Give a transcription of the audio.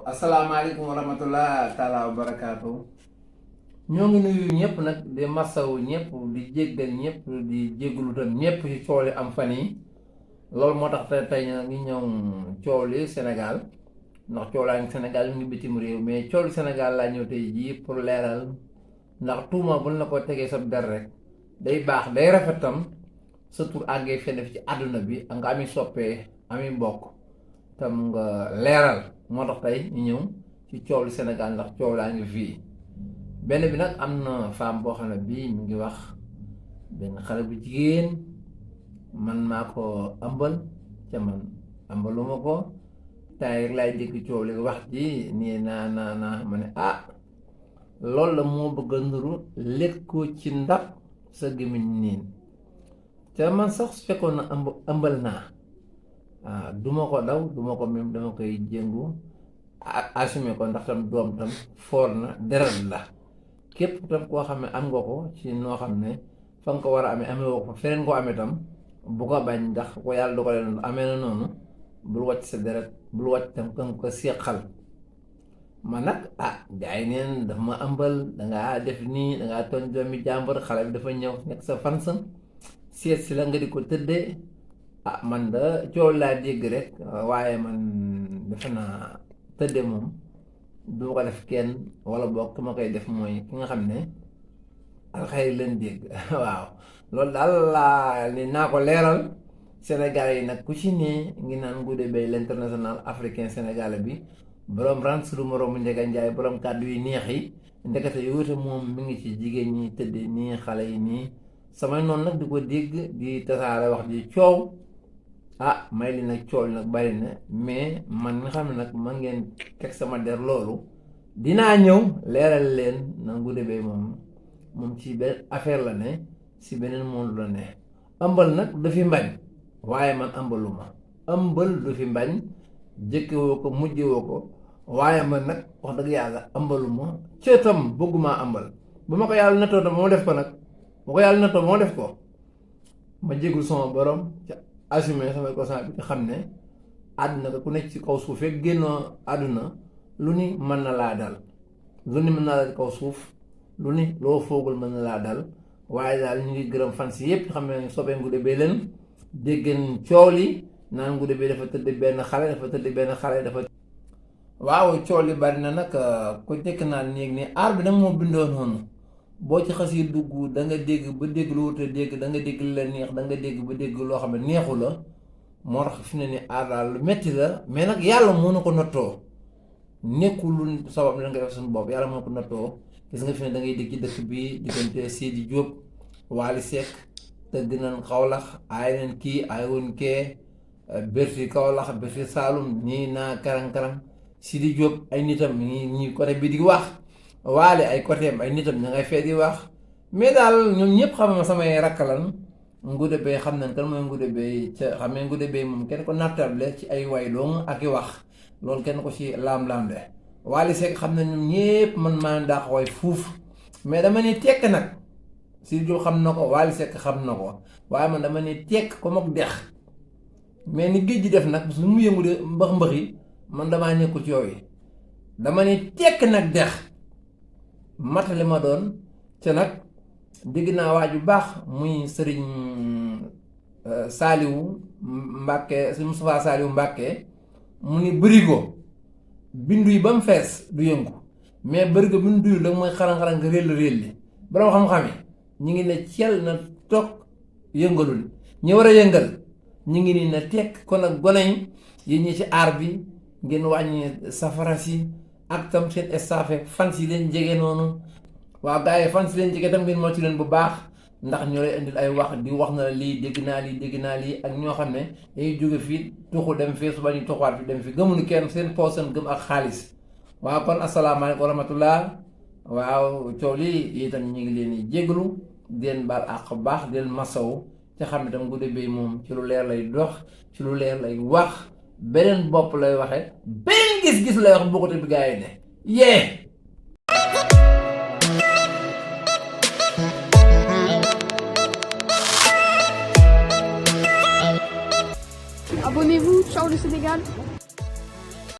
asalaamaaleykum wa rahmatullah taala wa barakaatu. ñoo ngi nuyu ñëpp nag di masawu ñëpp di jéggal ñëpp di jégglu tam ñëpp ci coow li am fan yi loolu moo tax tey ngi ñëw coow li Sénégal ndax coow laa ngi Sénégal ñu ngi bitim réew mais coow li Sénégal laa ñëw tey jii pour leeral ndax tuuma buñ la ko tegee sa der rek day baax day rafetam sa tur àggee fenn fi ci àdduna bi nga ami soppee ami mbokk tam nga leeral moo tax tey ñu ñëw ci coow li Sénégal ndax coow laa ngi fii benn bi nag am na femme boo xam ne bii mi ngi wax benn xale bu jigéen man maa ko ëmbal ca man ëmbaluma ko temps rek laay dégg coow li wax ji nii naa ma ne loolu la moo bëgg a nduru lekk ko ci ndab sa gémmiñ niin te man sax su fekkoon na ëmbal naa duma ko daw duma ko même dama koy jëngu assumé ko ndax tam doom tam foor na deret la képp tam koo xam ne am nga ko ci noo xam ne fa nga ko war a amee woo ko feneen koo amee tam bu ko bañ ndax ko yàlla du ko leen amee na noonu bul wàcc sa deret bul wàcc tam ka nga ko seqal man nag gars yi neen dafa ma ëmbal dangaa def nii dangaa tooñ doomi jàmbur xale bi dafa ñëw nekk sa fans seet si la nga di ko tëddee man da coow laa dégg rek waaye man defe naa tëdde moom du ko def kenn wala boog ki ma koy def mooy ki nga xam ne alxayri leen dégg waaw loolu daal laa ni naa ko leeral Sénégal yi nag ku ci ne ngi naan Ngouda Beye l'international africain sénégalais bi borom rans lu moroomu Ndiaga Ndiaye borom kàddu yi neex yi ndekete yoote moom mi ngi ci jigéen ñi tëdde nii xale yi nii samay noonu nag di ko dégg di tasaare wax ji coow may li nag coow nag bari na mais man nga xam ne nag man ngeen teg sama der loolu dinaa ñëw leeral leen na Ngouda Beye moom ci benn affaire la ne si beneen monde la ne ëmbal nag du fi mbañ waaye man ëmbaluma ëmbal du fi mbañ jëkkewoo ko mujjewoo ko waaye man nag wax dëgg yàlla ëmbaluma ceetam bëggumaa ëmbal bu ma ko yàlla nattoo tam moo def ko nag bu ko yàlla nattoo moo def ko ma jégul sama borom ca assumé sama conscience bi nga xam ne àdduna ko ku nekk ci kaw suuf fekk génnoo àdduna lu ni mën na laa dal lu ni mën na laa kaw suuf lu ni loo foogul mën na laa dal waaye daal ñu ngi gërëm fan si yëpp xam ne soppee Ngouda Beye leen déggeen coow li naan Ngouda Beye dafa tëdd benn xale dafa waaw coow li bari na nag ku nekk naan néeg ni aar bi nag moo bindoo noonu boo ci xas yi dugg da nga dégg ba dégg lu wut a dégg da nga dégg la neex da nga dégg ba dégg loo xam ne neexu la moo tax fi ne ni aar daal lu metti la mais nag yàlla moo na ko nattoo nekkul lu sabab la nga def suñu bopp yàlla moo ko nattoo gis nga fi ne da ngay dégg ci dëkk bi diggante Sidi Diop Wally Seck tëgg nañ Kaolack aay nañ kii aay woon kee Berti Kaolack Berti Saloum nii naa karang-karang Sidi Diop ay nitam ñi côté bi di wax Wally ay côté am ay nitam ña ngay fee di wax mais daal ñoom ñëpp xam ma samay rakkalan Ngouda Beye xam nañ kan mooy Ngouda Beye ca xam ne Ngouda Beye moom kenn ko nattable ci ay way doom ak i wax loolu kenn ko ci laam-laamle Wally Seck xam na ñoom ñëpp man maa daax way fuuf mais dama ne tekk nag Sidi Diop xam na ko Wally Seck xam na ko waaye man dama ne tekk ko mook dex mais ni géej gi def nag su mu yëngu de mbax yi man damaa nekkul ci yooyu dama ne tekk nag dex matali ma doon ca nag dégg naa waa ju baax muy sëriñ Saliou Mbàkke sëriñ Moustapha Saliou Mbàkke mu ni bërigo bindu yi ba mu fees du yëngu mais bërigo bi mu duyul da mooy xaran-xaran nga réel li borom xam-xam yi ñu ngi ne cel na toog yëngalul ñu war a yëngal ñu ngi nii na tekk kon nag gone yi ñi ci aar bi ngeen wàññi safara si ak tam seen staff fan si leen jege noonu waaw gars yi fan si leen jege tam ngeen moytu leen bu baax ndax ñoo lay indil ay wax di wax na la lii dégg naa lii ak ñoo xam ne dañuy jóge fii tuxu dem fii suba ñu tuxuwaat fi dem fi gëmuñu kenn seen poosam gëm ak xaalis waaw kon asalaamaaleykum wa rahmatullah waaw coow lii itam ñu ngi leen di jégalu di leen baal àq baax di leen masaw ca xam ne tam Ngouda Beye moom ci lu leer lay dox ci lu leer lay wax beneen bopp lay waxe beneen gis-gis lay wax bokkute bi gars yi ne yee Abonnez-vous, ciao le Sénégal.